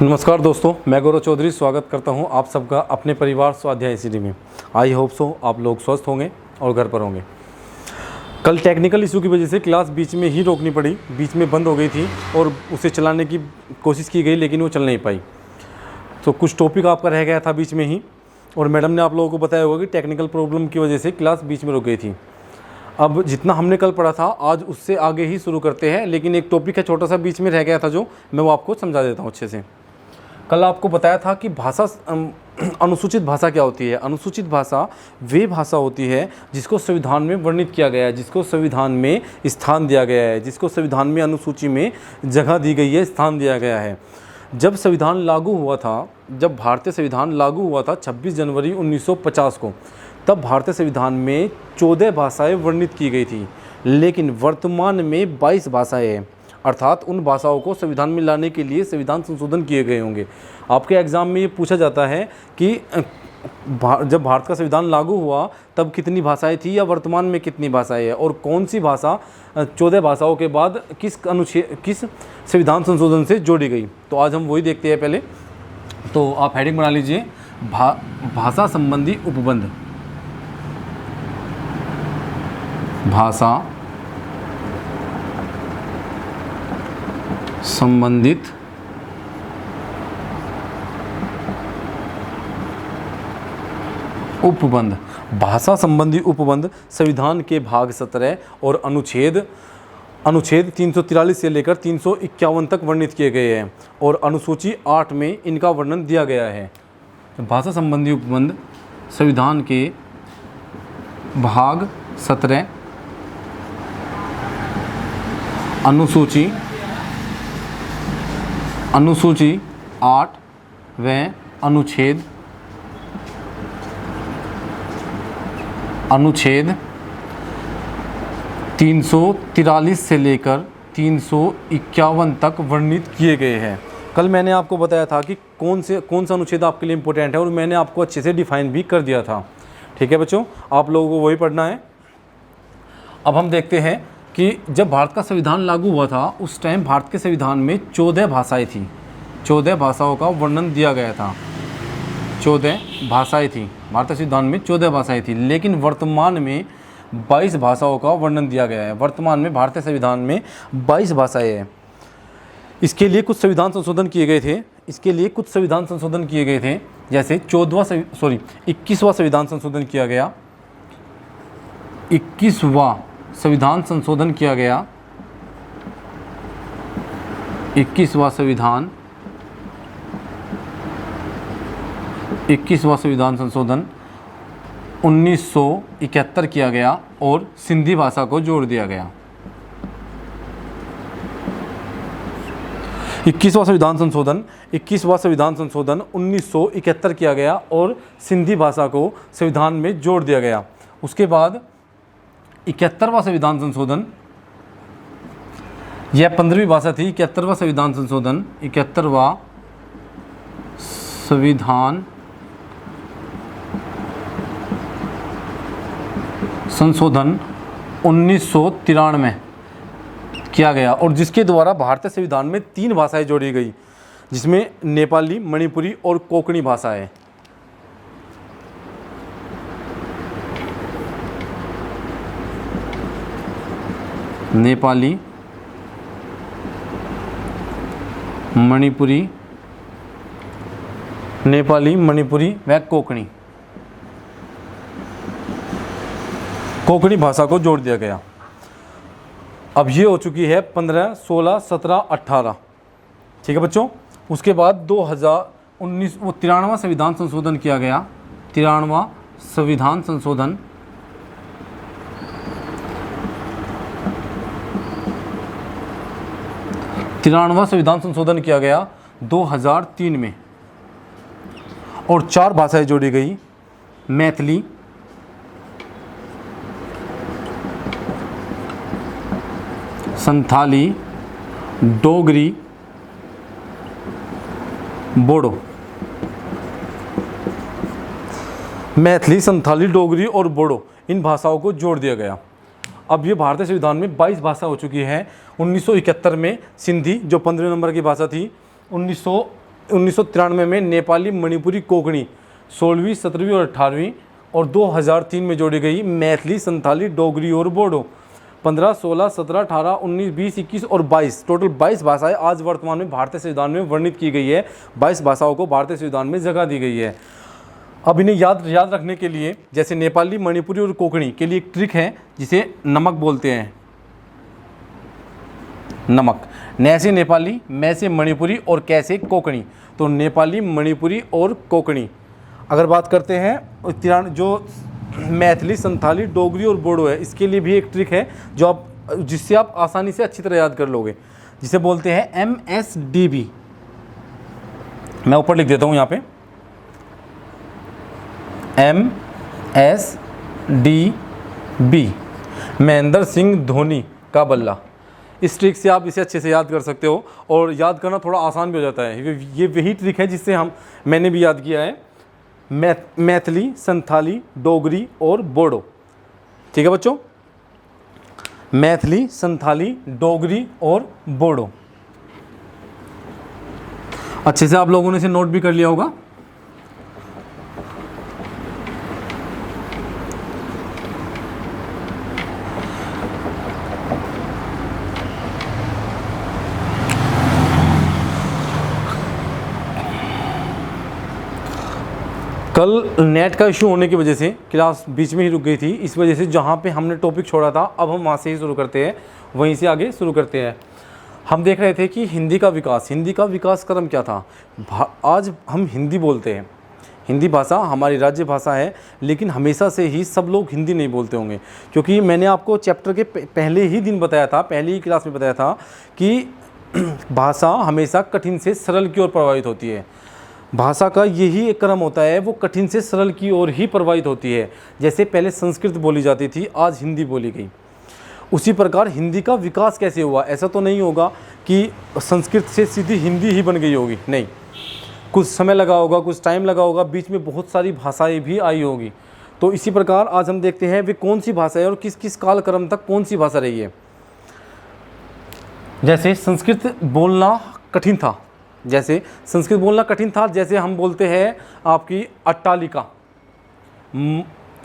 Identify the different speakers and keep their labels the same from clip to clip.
Speaker 1: नमस्कार दोस्तों, मैं गौरव चौधरी स्वागत करता हूं आप सबका अपने परिवार स्वाध्याय एसीडी में। आई होप सो आप लोग स्वस्थ होंगे और घर पर होंगे। कल टेक्निकल इशू की वजह से क्लास बीच में ही रोकनी पड़ी, बीच में बंद हो गई थी और उसे चलाने की कोशिश की गई लेकिन वो चल नहीं पाई। तो कुछ टॉपिक आपका रह गया था बीच में ही और मैडम ने आप लोगों को बताया होगा कि टेक्निकल प्रॉब्लम की वजह से क्लास बीच में रुक गई थी। अब जितना हमने कल पढ़ा था आज उससे आगे ही शुरू करते हैं, लेकिन एक टॉपिक है छोटा सा बीच में रह गया था जो मैं वो आपको समझा देता हूँ अच्छे से। कल आपको बताया था कि भाषा अनुसूचित भाषा क्या होती है। अनुसूचित भाषा वे भाषा होती है जिसको संविधान में वर्णित किया गया है, जिसको संविधान में स्थान दिया गया है, जिसको संविधान में अनुसूची में जगह दी गई है, स्थान दिया गया है। जब संविधान लागू हुआ था, जब भारतीय संविधान लागू हुआ था 26 जनवरी 1950 को, तब भारतीय संविधान में 14 भाषाएं वर्णित की गई थी, लेकिन वर्तमान में 22 भाषाएं हैं। अर्थात उन भाषाओं को संविधान में लाने के लिए संविधान संशोधन किए गए होंगे। आपके एग्ज़ाम में ये पूछा जाता है कि जब भारत का संविधान लागू हुआ तब कितनी भाषाएं थी या वर्तमान में कितनी भाषाएं हैं, और कौन सी भाषा 14 भाषाओं के बाद किस संविधान संशोधन से जोड़ी गई। तो आज हम वही देखते हैं। पहले तो आप हेडिंग बना लीजिए, भाषा संबंधी उपबंध। भाषा संबंधित उपबंध। भाषा संबंधी उपबंध संविधान के भाग 17 और अनुच्छेद 343 से लेकर 351 तक वर्णित किए गए हैं और अनुसूची 8 में इनका वर्णन दिया गया है। भाषा संबंधी उपबंध संविधान के भाग 17 अनुसूची 8 व अनुच्छेद 343 से लेकर 351 तक वर्णित किए गए हैं। कल मैंने आपको बताया था कि कौन सा अनुच्छेद आपके लिए इम्पोर्टेंट है और मैंने आपको अच्छे से डिफाइन भी कर दिया था। ठीक है बच्चों, आप लोगों को वही पढ़ना है। अब हम देखते हैं कि जब भारत का संविधान लागू हुआ था उस टाइम भारत के संविधान में 14 भाषाएं थी। 14 भाषाओं का वर्णन दिया गया था। 14 भाषाएं थी, भारतीय संविधान में 14 भाषाएं थी, लेकिन वर्तमान में 22 भाषाओं का वर्णन दिया गया है। वर्तमान में भारतीय संविधान में 22 भाषाएं हैं। इसके लिए कुछ संविधान संशोधन किए गए थे। जैसे 21वां संविधान संशोधन किया गया। 21वां संविधान संशोधन 1971 किया गया और सिंधी भाषा को जोड़ दिया गया। 21वां संविधान संशोधन 1971 किया गया और सिंधी भाषा को संविधान में जोड़ दिया गया। उसके बाद 71वां संविधान संशोधन, यह 15वीं भाषा थी। 71वां संविधान संशोधन 1993 किया गया और जिसके द्वारा भारतीय संविधान में 3 भाषाएं जोड़ी गई, जिसमें नेपाली, मणिपुरी और कोंकणी भाषा है। नेपाली, मणिपुरी व कोंकणी भाषा को जोड़ दिया गया। अब ये हो चुकी है 15, 16, 17, 18। ठीक है बच्चों। उसके बाद 93वां संविधान संशोधन किया गया। 93वां संविधान संशोधन 2003 में और 4 भाषाएं जोड़ी गई। मैथिली, संथाली, डोगरी, बोडो। मैथिली, संथाली, डोगरी और बोडो इन भाषाओं को जोड़ दिया गया। अब ये भारतीय संविधान में 22 भाषा हो चुकी है। 1971 में सिंधी जो 15वें नंबर की भाषा थी, 1993 में नेपाली, मणिपुरी, कोंकणी 16वीं, 17वीं और 18वीं, और 2003 में जोड़ी गई मैथिली, संथाली, डोगरी और बोडो। 15, 16, 17, 18, 19, 20, 21 और 22, टोटल 22 भाषाएं आज वर्तमान में भारतीय संविधान में वर्णित की गई है। 22 भाषाओं को भारतीय संविधान में जगह दी गई है। अब इन्हें याद रखने के लिए, जैसे नेपाली, मणिपुरी और कोंकणी के लिए एक ट्रिक है जिसे नमक बोलते हैं। नमक, न से नेपाली, मैं से मणिपुरी और कैसे कोंकणी। तो नेपाली, मणिपुरी और कोंकणी। अगर बात करते हैं जो मैथिली, संथाली, डोगरी और बोडो है, इसके लिए भी एक ट्रिक है जिससे आप आसानी से अच्छी तरह याद कर लोगे, जिसे बोलते हैं MSDB। मैं ऊपर लिख देता हूँ यहाँ पे, MSDB, महेंद्र सिंह धोनी का बल्ला। इस ट्रिक से आप इसे अच्छे से याद कर सकते हो और याद करना थोड़ा आसान भी हो जाता है। ये वही ट्रिक है जिससे मैंने भी याद किया है, मैथिली, संथाली, डोगरी और बोडो। ठीक है बच्चों, मैथिली, संथाली, डोगरी और बोडो। अच्छे से आप लोगों ने इसे नोट भी कर लिया होगा। कल नेट का इशू होने की वजह से क्लास बीच में ही रुक गई थी। इस वजह से जहाँ पे हमने टॉपिक छोड़ा था, अब हम वहाँ से ही शुरू करते हैं, वहीं से आगे शुरू करते हैं। हम देख रहे थे कि हिंदी का विकास क्रम क्या था। आज हम हिंदी बोलते हैं, हिंदी भाषा हमारी राज्य भाषा है, लेकिन हमेशा से ही सब लोग हिंदी नहीं बोलते होंगे, क्योंकि मैंने आपको चैप्टर के पहले ही दिन बताया था, पहली ही क्लास में बताया था कि भाषा हमेशा कठिन से सरल की ओर प्रभावित होती है। भाषा का यही एक क्रम होता है, वो कठिन से सरल की ओर ही प्रभावित होती है। जैसे पहले संस्कृत बोली जाती थी, आज हिंदी बोली गई। उसी प्रकार हिंदी का विकास कैसे हुआ? ऐसा तो नहीं होगा कि संस्कृत से सीधी हिंदी ही बन गई होगी, नहीं, कुछ समय लगा होगा, कुछ टाइम लगा होगा, बीच में बहुत सारी भाषाएं भी आई होगी। तो इसी प्रकार आज हम देखते हैं वे कौन सी भाषा है और किस किस कालक्रम तक कौन सी भाषा रही है। जैसे संस्कृत बोलना कठिन था, जैसे हम बोलते हैं आपकी अट्टालिका,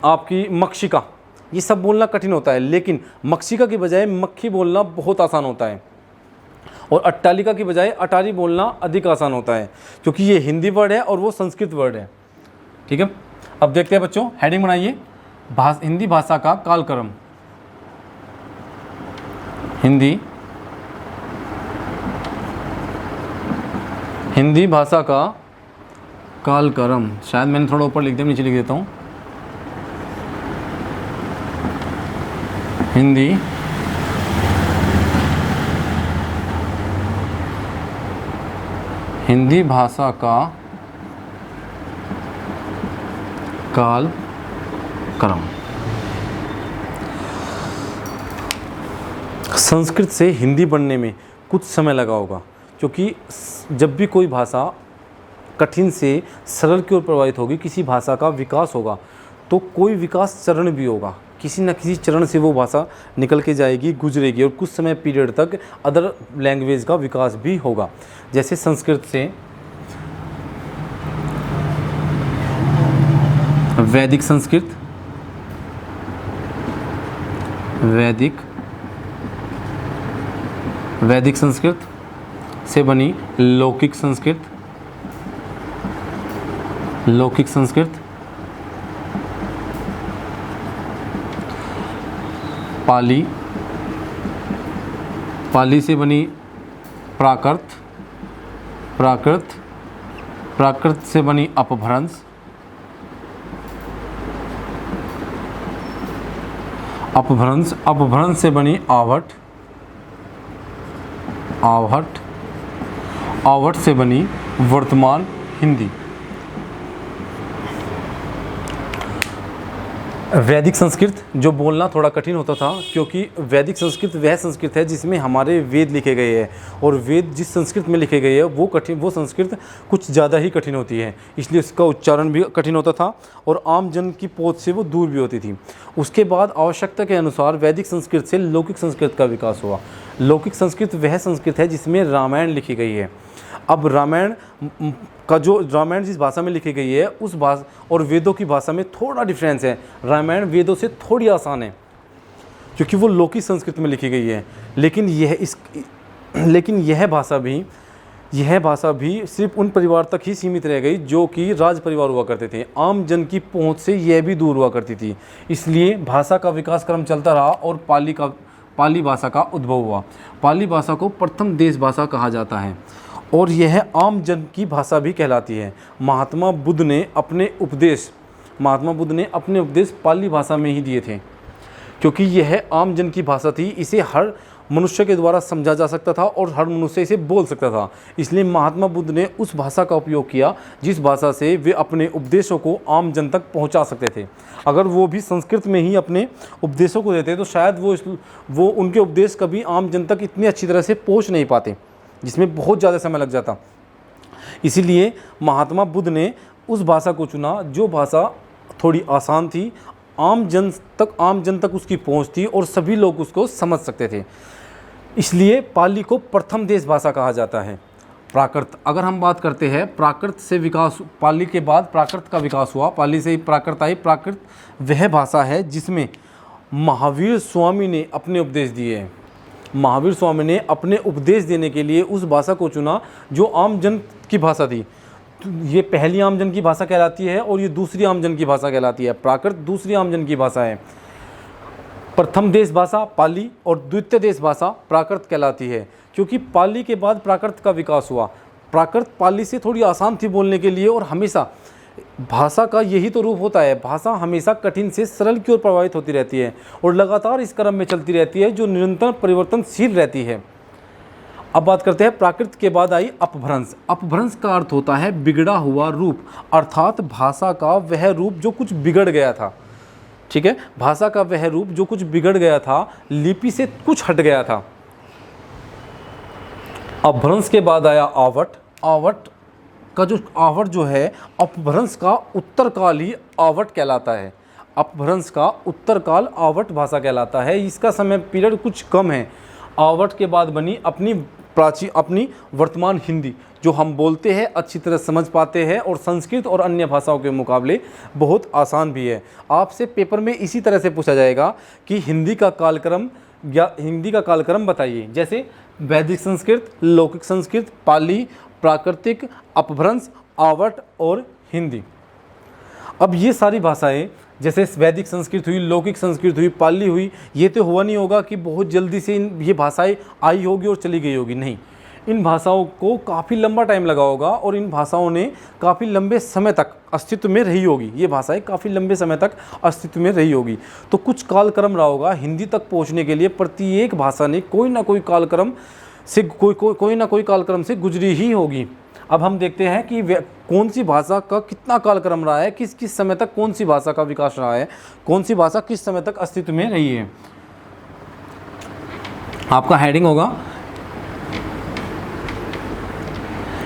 Speaker 1: आपकी मक्षिका, ये सब बोलना कठिन होता है, लेकिन मक्षिका की बजाय मक्खी बोलना बहुत आसान होता है, और अट्टालिका की बजाय अटारी बोलना अधिक आसान होता है, क्योंकि ये हिंदी वर्ड है और वो संस्कृत वर्ड है। ठीक है, अब देखते हैं बच्चों, हेडिंग बनाइए, हिंदी भाषा का कालक्रम। हिंदी भाषा का कालक्रम, शायद मैंने थोड़ा ऊपर लिख दिया, नीचे लिख देता हूँ। हिंदी भाषा का कालक्रम। संस्कृत से हिंदी बनने में कुछ समय लगा होगा, क्योंकि जब भी कोई भाषा कठिन से सरल की ओर प्रभावित होगी, किसी भाषा का विकास होगा, तो कोई विकास चरण भी होगा, किसी न किसी चरण से वो भाषा निकल के जाएगी, गुजरेगी, और कुछ समय पीरियड तक अदर लैंग्वेज का विकास भी होगा। जैसे संस्कृत से वैदिक संस्कृत, वैदिक संस्कृत से बनी लौकिक संस्कृत, पाली से बनी प्राकृत, प्राकृत से बनी अपभ्रंश, अपभ्रंश से बनी आवट, आवट से बनी वर्तमान हिंदी। वैदिक संस्कृत जो बोलना थोड़ा कठिन होता था, क्योंकि वैदिक संस्कृत वह संस्कृत है जिसमें हमारे वेद लिखे गए हैं, और वेद जिस संस्कृत में लिखे गए हैं वो संस्कृत कुछ ज़्यादा ही कठिन होती है, इसलिए उसका उच्चारण भी कठिन होता था और आम जन की पहुंच से वो दूर भी होती थी। उसके बाद आवश्यकता के अनुसार वैदिक संस्कृत से लौकिक संस्कृत का विकास हुआ। लौकिक संस्कृत वह संस्कृत है जिसमें रामायण लिखी गई है। अब रामायण जिस भाषा में लिखी गई है उस भाषा और वेदों की भाषा में थोड़ा डिफरेंस है। रामायण वेदों से थोड़ी आसान है क्योंकि वो लौकिक संस्कृत में लिखी गई है, लेकिन यह भाषा भी सिर्फ उन परिवार तक ही सीमित रह गई जो कि राज परिवार हुआ करते थे। आम जन की पहुंच से यह भी दूर हुआ करती थी। इसलिए भाषा का विकास क्रम चलता रहा और पाली भाषा का उद्भव हुआ। पाली भाषा को प्रथम देश भाषा कहा जाता है और यह आम जन की भाषा भी कहलाती है। महात्मा बुद्ध ने अपने उपदेश पाली भाषा में ही दिए थे क्योंकि यह आम जन की भाषा थी। इसे हर मनुष्य के द्वारा समझा जा सकता था और हर मनुष्य इसे बोल सकता था। इसलिए महात्मा बुद्ध ने उस भाषा का उपयोग किया जिस भाषा से वे अपने उपदेशों को आम जन तक पहुंचा सकते थे। अगर वो भी संस्कृत में ही अपने उपदेशों को देते तो शायद वो उनके उपदेश कभी आम जन तक इतनी अच्छी तरह से पहुंच नहीं पाते, जिसमें बहुत ज़्यादा समय लग जाता। इसीलिए महात्मा बुद्ध ने उस भाषा को चुना जो भाषा थोड़ी आसान थी, आम जन तक उसकी पहुंच थी और सभी लोग उसको समझ सकते थे। इसलिए पाली को प्रथम देश भाषा कहा जाता है। प्राकृत, अगर हम बात करते हैं प्राकृत से विकास, पाली के बाद प्राकृत का विकास हुआ, पाली से ही प्राकृत आई। प्राकृत वह भाषा है जिसमें महावीर स्वामी ने अपने उपदेश दिए। महावीर स्वामी ने अपने उपदेश देने के लिए उस भाषा को चुना जो आम जन की भाषा थी। ये पहली आम जन की भाषा कहलाती है और ये दूसरी आम जन की भाषा कहलाती है। प्राकृत दूसरी आम जन की भाषा है। प्रथम देश भाषा पाली और द्वितीय देश भाषा प्राकृत कहलाती है क्योंकि पाली के बाद प्राकृत का विकास हुआ। प्राकृत पाली से थोड़ी आसान थी बोलने के लिए और हमेशा भाषा का यही तो रूप होता है। भाषा हमेशा कठिन से सरल की ओर प्रभावित होती रहती है और लगातार इस क्रम में चलती रहती है जो निरंतर परिवर्तनशील रहती है। अब बात करते हैं प्राकृत के बाद आई अपभ्रंश। अपभ्रंश का अर्थ होता है बिगड़ा हुआ रूप, अर्थात भाषा का वह रूप जो कुछ बिगड़ गया था। ठीक है, भाषा का वह रूप जो कुछ बिगड़ गया था, लिपि से कुछ हट गया था। अपभ्रंश के बाद आया आवट। आवट जो है अपभ्रंश का उत्तरकाल ही आवट कहलाता है। अपभ्रंश का उत्तरकाल आवट भाषा कहलाता है। इसका समय पीरियड कुछ कम है। आवट के बाद बनी अपनी वर्तमान हिंदी, जो हम बोलते हैं, अच्छी तरह समझ पाते हैं और संस्कृत और अन्य भाषाओं के मुकाबले बहुत आसान भी है। आपसे पेपर में इसी तरह से पूछा जाएगा कि हिंदी का कालक्रम बताइए, जैसे वैदिक संस्कृत, लौकिक संस्कृत, पाली, प्राकृतिक, अपभ्रंश, आवट और हिंदी। अब ये सारी भाषाएं, जैसे वैदिक संस्कृत हुई, लौकिक संस्कृत हुई, पाली हुई, ये तो हुआ नहीं होगा कि बहुत जल्दी से ये भाषाएं आई होगी और चली गई होगी। नहीं, इन भाषाओं को काफ़ी लंबा टाइम लगा होगा और इन भाषाओं ने काफ़ी लंबे समय तक अस्तित्व में रही होगी। ये भाषाएं काफ़ी लंबे समय तक अस्तित्व में रही होगी। तो कुछ कालक्रम रहा होगा हिंदी तक पहुंचने के लिए। प्रत्येक भाषा ने कोई ना कोई कालक्रम से गुजरी ही होगी। अब हम देखते हैं कि कौन सी भाषा का कितना कालक्रम रहा है, किस किस समय तक कौन सी भाषा का विकास रहा है, कौन सी भाषा किस समय तक अस्तित्व में रही है। आपका हेडिंग होगा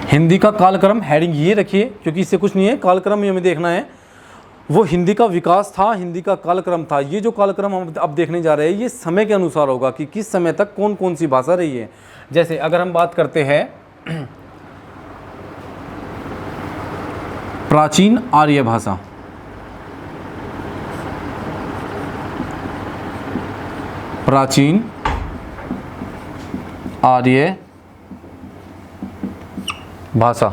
Speaker 1: हिंदी का कालक्रम। हेडिंग ये रखिए क्योंकि इससे कुछ नहीं है, कालक्रम हमें देखना है। वो हिंदी का विकास था, हिंदी का कालक्रम था। ये जो कालक्रम हम अब देखने जा रहे हैं ये समय के अनुसार होगा कि किस समय तक कौन कौन सी भाषा रही है। जैसे अगर हम बात करते हैं प्राचीन आर्य भाषा, प्राचीन आर्य भाषा,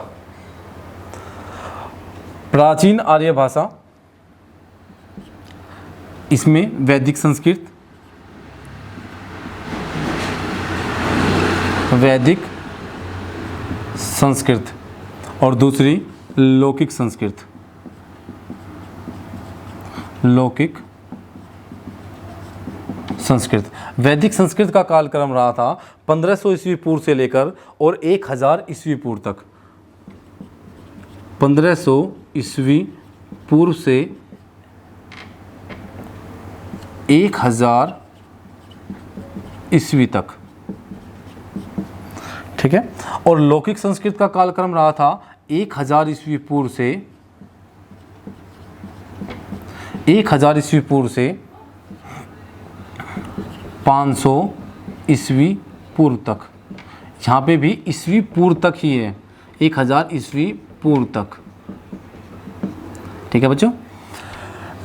Speaker 1: प्राचीन आर्य भाषा, इसमें वैदिक संस्कृत, और दूसरी लौकिक संस्कृत। वैदिक संस्कृत का कालक्रम रहा था 1500 ईस्वी पूर्व से लेकर और 1000 ईस्वी पूर्व तक। 1500 ईस्वी पूर्व से 1000 ईस्वी तक। ठीक है, और लौकिक संस्कृत का कालक्रम रहा था 1000 ईस्वी पूर्व से 500 ईस्वी पूर्व तक। यहाँ पे भी ईस्वी पूर्व तक ही है, 1000 ईस्वी पूर्व तक। ठीक है बच्चों।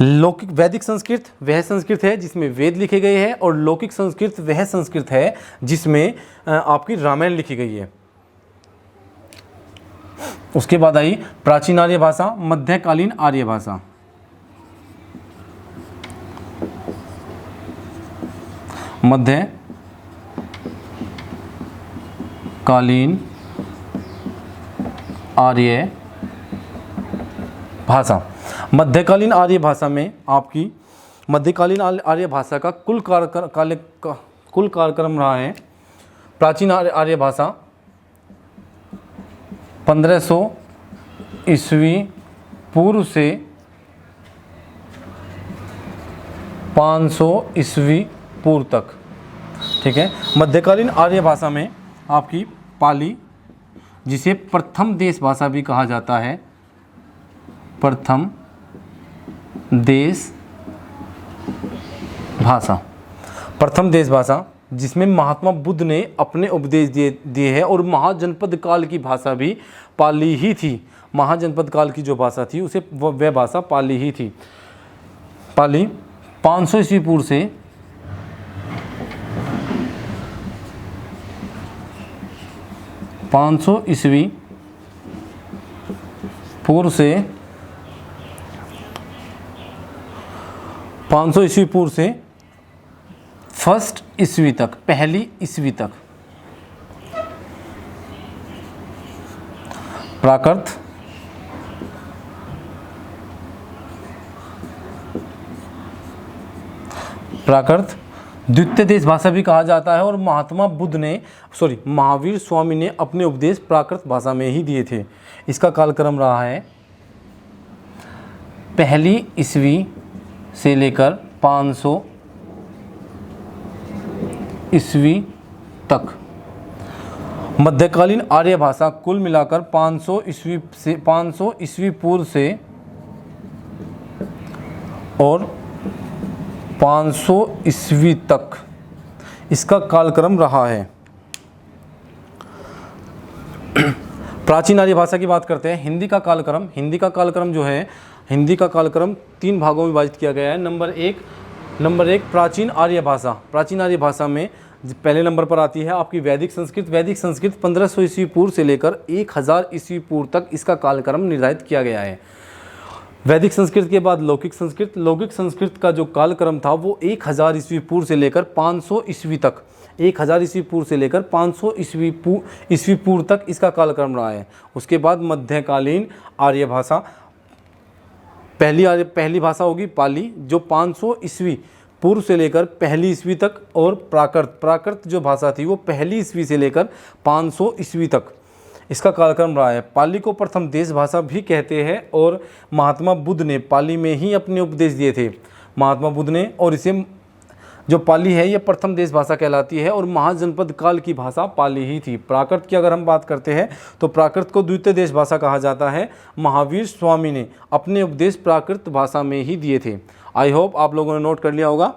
Speaker 1: लौकिक वैदिक संस्कृत वह संस्कृत है जिसमें वेद लिखे गए हैं, और लौकिक संस्कृत वह संस्कृत है जिसमें आपकी रामायण लिखी गई है। उसके बाद आई प्राचीन आर्य भाषा, मध्यकालीन आर्य भाषा। मध्यकालीन आर्य भाषा। मध्यकालीन आर्य भाषा में आपकी मध्यकालीन आर्य भाषा का कुल कार्यक्रम रहा है। प्राचीन आर्य भाषा 1500 ईस्वी पूर्व से 500 ईस्वी पूर्व तक। ठीक है। मध्यकालीन आर्य भाषा में आपकी पाली, जिसे प्रथम देश भाषा भी कहा जाता है, प्रथम देश भाषा, प्रथम देश भाषा, जिसमें महात्मा बुद्ध ने अपने उपदेश दिए हैं, और महाजनपद काल की भाषा भी पाली ही थी। महाजनपद काल की जो भाषा थी उसे वह भाषा पाली ही थी। पाली 500 ईस्वी पूर्व से 500 ईस्वी पूर्व से 500 ईस्वी पूर्व से फर्स्ट ईस्वी तक, पहली ईस्वी तक प्राकृत, द्वितीय देश भाषा भी कहा जाता है, और महावीर स्वामी ने अपने उपदेश प्राकृत भाषा में ही दिए थे। इसका कालक्रम रहा है पहली ईस्वी से लेकर 500 ईस्वी तक। मध्यकालीन आर्य भाषा कुल मिलाकर 500 ईस्वी पूर्व से और 500 ईस्वी तक इसका कालक्रम रहा है। प्राचीन आर्य भाषा की बात करते हैं। हिंदी का कालक्रम जो है, हिंदी का कालक्रम 3 भागों में विभाजित किया गया है। नंबर एक प्राचीन आर्य भाषा। प्राचीन आर्य भाषा में पहले नंबर पर आती है आपकी वैदिक संस्कृत। वैदिक संस्कृत 1500 ईस्वी पूर्व से लेकर 1000 ईस्वी पूर्व तक इसका कालक्रम निर्धारित किया गया है। वैदिक संस्कृत के बाद लौकिक संस्कृत का जो कालक्रम था वो 1000 ईस्वी पूर्व से लेकर 500 ईस्वी तक, 1000 ईस्वी पूर्व से लेकर 500 ईस्वी पूर्व तक इसका कालक्रम रहा है। उसके बाद मध्यकालीन आर्य भाषा, पहली भाषा होगी पाली, जो 500 ईस्वी पूर्व से लेकर पहली ईस्वी तक, और प्राकृत जो भाषा थी वो पहली ईस्वी से लेकर 500 ईस्वी तक इसका कालक्रम रहा है। पाली को प्रथम देश भाषा भी कहते हैं, और महात्मा बुद्ध ने पाली में ही अपने उपदेश दिए थे, महात्मा बुद्ध ने। और इसे जो पाली है ये प्रथम देश भाषा कहलाती है, और महाजनपद काल की भाषा पाली ही थी। प्राकृत की अगर हम बात करते हैं तो प्राकृत को द्वितीय देश भाषा कहा जाता है। महावीर स्वामी ने अपने उपदेश प्राकृत भाषा में ही दिए थे। आई होप आप लोगों ने नोट कर लिया होगा।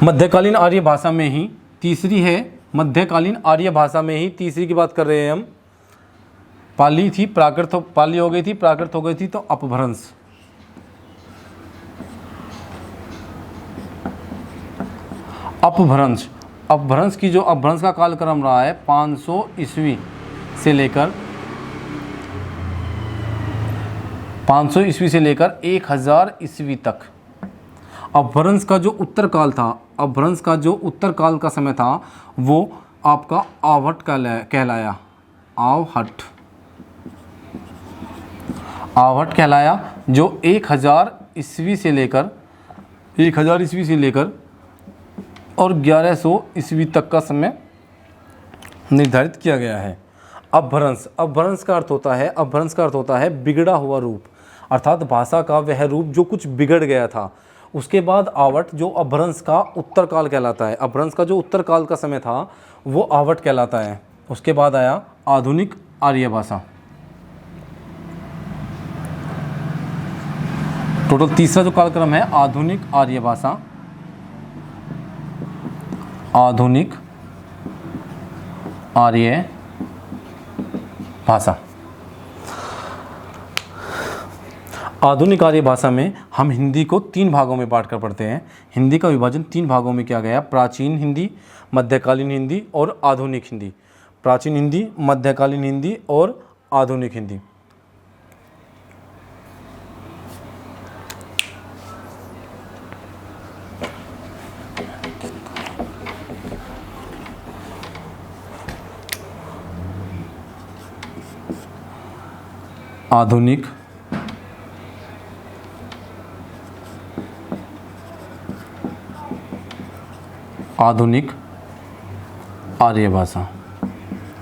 Speaker 1: मध्यकालीन आर्य भाषा में ही तीसरी है, मध्यकालीन आर्य भाषा में ही तीसरी की बात कर रहे हैं हम। पाली थी, पाली हो गई थी, प्राकृत हो गई थी, तो अपभ्रंश। अपभ्रंश की जो अपभ्रंश का कालक्रम रहा है 500 ईस्वी से लेकर 1000 ईस्वी तक। अपभ्रंश का जो उत्तर काल का समय था वो आपका आवहट कहलाया। आवहट कहलाया, जो 1000 ईस्वी से लेकर और 1100 ईस्वी तक का समय निर्धारित किया गया है। अपभ्रंश का अर्थ होता है बिगड़ा हुआ रूप, अर्थात भाषा का वह रूप जो कुछ बिगड़ गया था। उसके बाद आवट जो अपभ्रंश का उत्तर काल कहलाता है। अपभ्रंश का जो उत्तर काल का समय था वो आवट कहलाता है। उसके बाद आया आधुनिक आर्य भाषा। टोटल तीसरा जो कालक्रम है आधुनिक आर्य भाषा, आधुनिक आर्य भाषा। आधुनिक आर्य भाषा में हम हिंदी को 3 भागों में बांट कर पढ़ते हैं। हिंदी का विभाजन 3 भागों में किया गया, प्राचीन हिंदी, मध्यकालीन हिंदी और आधुनिक हिंदी। प्राचीन हिंदी, मध्यकालीन हिंदी और आधुनिक हिंदी। आधुनिक आधुनिक आर्य भाषा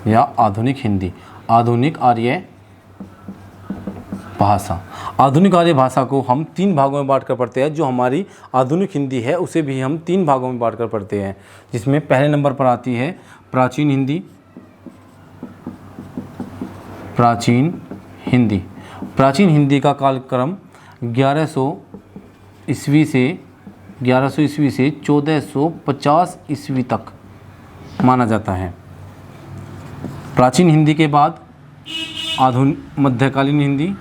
Speaker 1: या आधुनिक हिंदी, आधुनिक आर्य भाषा। आधुनिक आर्य भाषा को हम 3 भागों में बांट कर पढ़ते हैं। जो हमारी आधुनिक हिंदी है उसे भी हम 3 भागों में बांट कर पढ़ते हैं, जिसमें पहले नंबर पर आती है प्राचीन हिंदी। प्राचीन हिंदी, प्राचीन हिंदी का कालक्रम 1100 ईस्वी से 1450 ईस्वी तक माना जाता है। प्राचीन हिंदी के बाद आधुनिक मध्यकालीन हिंदी,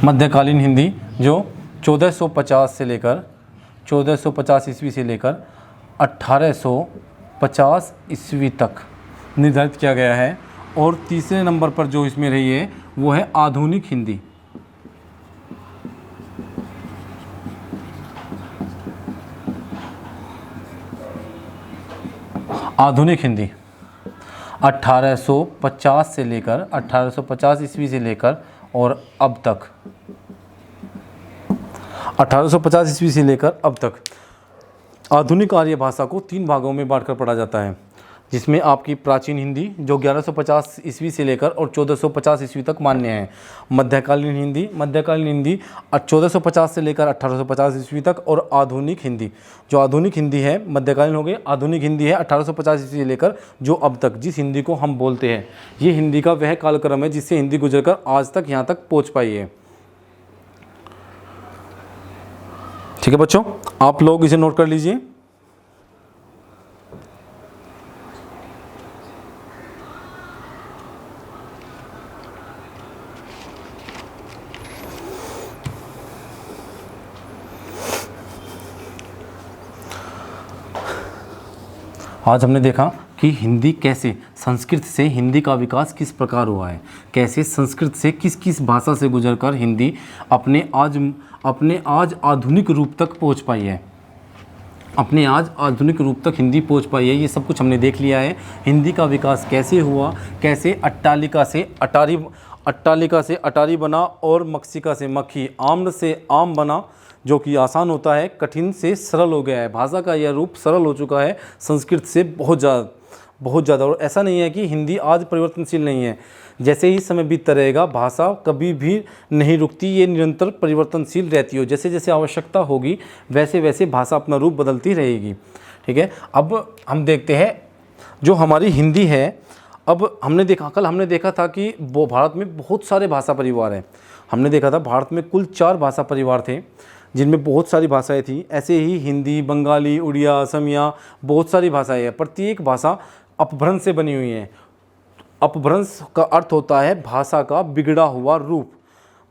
Speaker 1: मध्यकालीन हिंदी जो 1450 ईस्वी से लेकर 1850 ईस्वी तक निर्धारित किया गया है। और तीसरे नंबर पर जो इसमें रही है वो है आधुनिक हिंदी। आधुनिक हिंदी 1850 ईस्वी से लेकर और अब तक 1850 ईस्वी से लेकर अब तक आधुनिक आर्य भाषा को 3 भागों में बांटकर पढ़ा जाता है, जिसमें आपकी प्राचीन हिंदी जो 1150 ईस्वी से लेकर और 1450 ईस्वी तक मान्य है। मध्यकालीन हिंदी 1450 से लेकर 1850 ईस्वी तक। और आधुनिक हिंदी, जो आधुनिक हिंदी है मध्यकालीन हो गई, आधुनिक हिंदी है 1850 ईस्वी से लेकर जो अब तक, जिस हिंदी को हम बोलते हैं। ये हिंदी का वह कालक्रम है जिससे हिंदी गुजरकर आज तक यहाँ तक पहुँच पाई है। ठीक है बच्चों, आप लोग इसे नोट कर लीजिए। आज हमने देखा कि हिंदी कैसे, संस्कृत से हिंदी का विकास किस प्रकार हुआ है, कैसे संस्कृत से किस किस भाषा से गुजरकर हिंदी अपने आज आधुनिक रूप तक पहुंच पाई है, अपने आज आधुनिक रूप तक हिंदी पहुंच पाई है। ये सब कुछ हमने देख लिया है। हिंदी का विकास कैसे हुआ, कैसे अट्टालिका से अटारी बना और मक्षिका से मक्खी, आम्र से आम बना, जो कि आसान होता है, कठिन से सरल हो गया है। भाषा का यह रूप सरल हो चुका है संस्कृत से बहुत ज़्यादा। और ऐसा नहीं है कि हिंदी आज परिवर्तनशील नहीं है। जैसे ही समय बीतता रहेगा भाषा कभी भी नहीं रुकती, ये निरंतर परिवर्तनशील रहती हो। जैसे जैसे आवश्यकता होगी वैसे वैसे भाषा अपना रूप बदलती रहेगी। ठीक है, अब हम देखते हैं जो हमारी हिंदी है। अब कल हमने देखा था कि वो भारत में बहुत सारे भाषा परिवार हैं। हमने देखा था भारत में कुल 4 भाषा परिवार थे जिनमें बहुत सारी भाषाएं थी। ऐसे ही हिंदी, बंगाली, उड़िया, असमिया, बहुत सारी भाषाएं हैं। प्रत्येक भाषा अपभ्रंश से बनी हुई है। अपभ्रंश का अर्थ होता है भाषा का बिगड़ा हुआ रूप,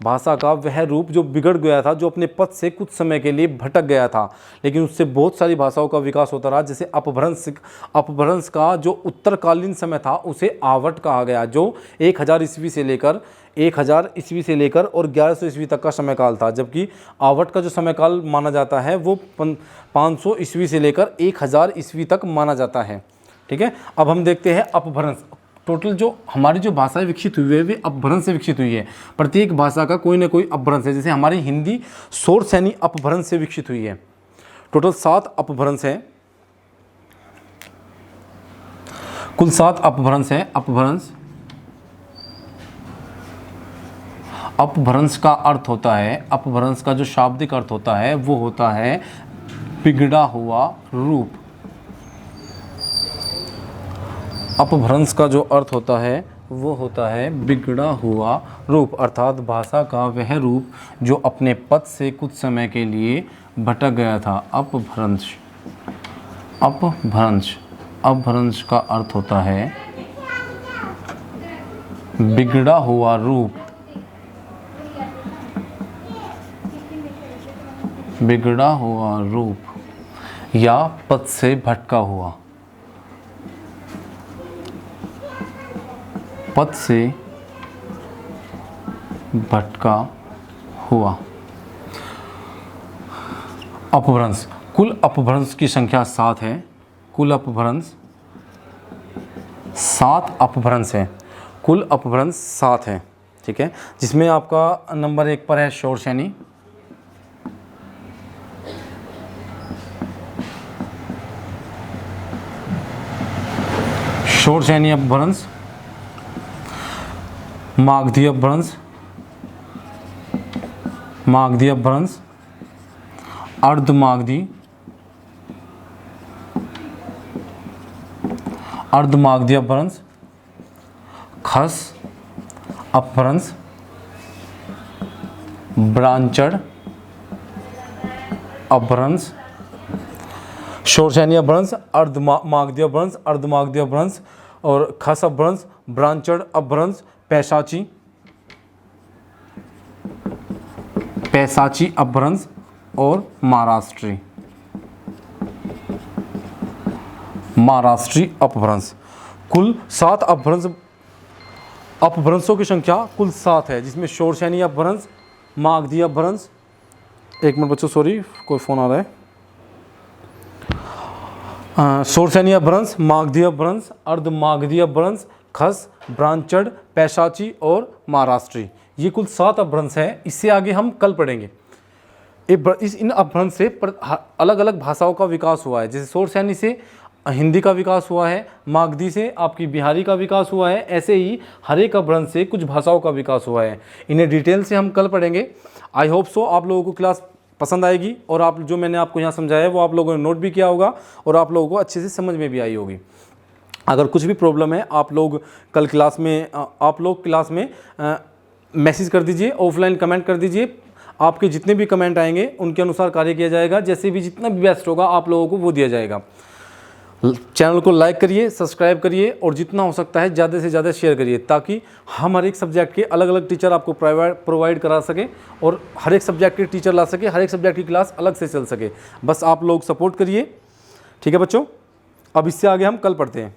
Speaker 1: भाषा का वह रूप जो बिगड़ गया था, जो अपने पथ से कुछ समय के लिए भटक गया था, लेकिन उससे बहुत सारी भाषाओं का विकास होता रहा। जैसे अपभ्रंश का जो उत्तरकालीन समय था उसे आवट कहा गया, जो 1000 ईस्वी से लेकर और 1100 ईस्वी तक का समय काल था। जबकि आवट का जो समय काल माना जाता है वो 500 ईस्वी से लेकर 1000 ईस्वी तक माना जाता है। ठीक है, अब हम देखते हैं अपभ्रंश। टोटल जो हमारी जो भाषाएं विकसित हुई है वे अपभ्रंश से विकसित हुई है। प्रत्येक भाषा का कोई ना कोई अपभ्रंश है। जैसे हमारी हिंदी शोरसैनी अपभ्रंश से विकसित हुई है। टोटल 7 अपभ्रंश है, कुल 7 अपभ्रंश है। अपभ्रंश का अर्थ होता है, अपभ्रंश का जो शाब्दिक अर्थ होता है वो होता है बिगड़ा हुआ रूप। अपभ्रंश का जो अर्थ होता है वो होता है बिगड़ा हुआ रूप, अर्थात भाषा का वह रूप जो अपने पद से कुछ समय के लिए भटक गया था। अपभ्रंश, अपभ्रंश, अपभ्रंश का अर्थ होता है बिगड़ा हुआ रूप, बिगड़ा हुआ रूप या पद से भटका हुआ, पद से भटका हुआ। अपभ्रंश, कुल अपभ्रंश की संख्या 7 है। कुल अपभ्रंश 7 अपभ्रंश है, कुल अपभ्रंश 7 है, ठीक है। जिसमें आपका नंबर 1 पर है शोरशैनी, शोरशैनी अपभ्रंश, मागधी अपभ्रंश, मागधी अपभ्रंश, अर्धमागधी, अर्धमागधी अपभ्रंश, खस अपभ्रंश, ब्रांचड़ अपभ्रंश, शोरशैनी अपभ्रंश, अर्धमागधी अपभ्रंश, अर्धमागधी अपभ्रंश और खस अपभ्रंश, ब्रांचड़ अपभ्रंश, पैशाची, पैशाची अपभ्रंश और महाराष्ट्री, महाराष्ट्री अपभ्रंश। कुल 7 अपभ्रंश, अपभ्रंशों की संख्या कुल 7 है, जिसमें शोरशैनी अपभ्रंश, मागधी अपभ्रंश, एक मिनट बच्चों सॉरी कोई फ़ोन आ रहा है, शोरशैनी अपभ्रंश, मागधी अपभ्रंश, अर्धमागधी अपभ्रंश, खस, ब्रांचड़, पैशाची और महाराष्ट्री, ये कुल 7 अपभ्रंश हैं। इससे आगे हम कल पढ़ेंगे। इन अपभ्रंश से अलग अलग भाषाओं का विकास हुआ है। जैसे शोरशैनी से हिंदी का विकास हुआ है, मागधी से आपकी बिहारी का विकास हुआ है, ऐसे ही हर एक अपभ्रंश से कुछ भाषाओं का विकास हुआ है। इन्हें डिटेल से हम कल पढ़ेंगे। आई होप सो आप लोगों को क्लास पसंद आएगी और आप जो मैंने आपको यहाँ समझाया है वो आप लोगों ने नोट भी किया होगा और आप लोगों को अच्छे से समझ में भी आई होगी। अगर कुछ भी प्रॉब्लम है आप लोग कल क्लास में मैसेज कर दीजिए, ऑफलाइन कमेंट कर दीजिए। आपके जितने भी कमेंट आएंगे उनके अनुसार कार्य किया जाएगा, जैसे भी जितना भी बेस्ट होगा आप लोगों को वो दिया जाएगा। चैनल को लाइक करिए, सब्सक्राइब करिए और जितना हो सकता है ज़्यादा से ज़्यादा शेयर करिए, ताकि हम हर एक सब्जेक्ट के अलग अलग टीचर आपको प्रोवाइड करा सके और हर एक सब्जेक्ट के टीचर ला सके, हर एक सब्जेक्ट की क्लास अलग से चल सके। बस आप लोग सपोर्ट करिए, ठीक है बच्चों। अब इससे आगे हम कल पढ़ते हैं।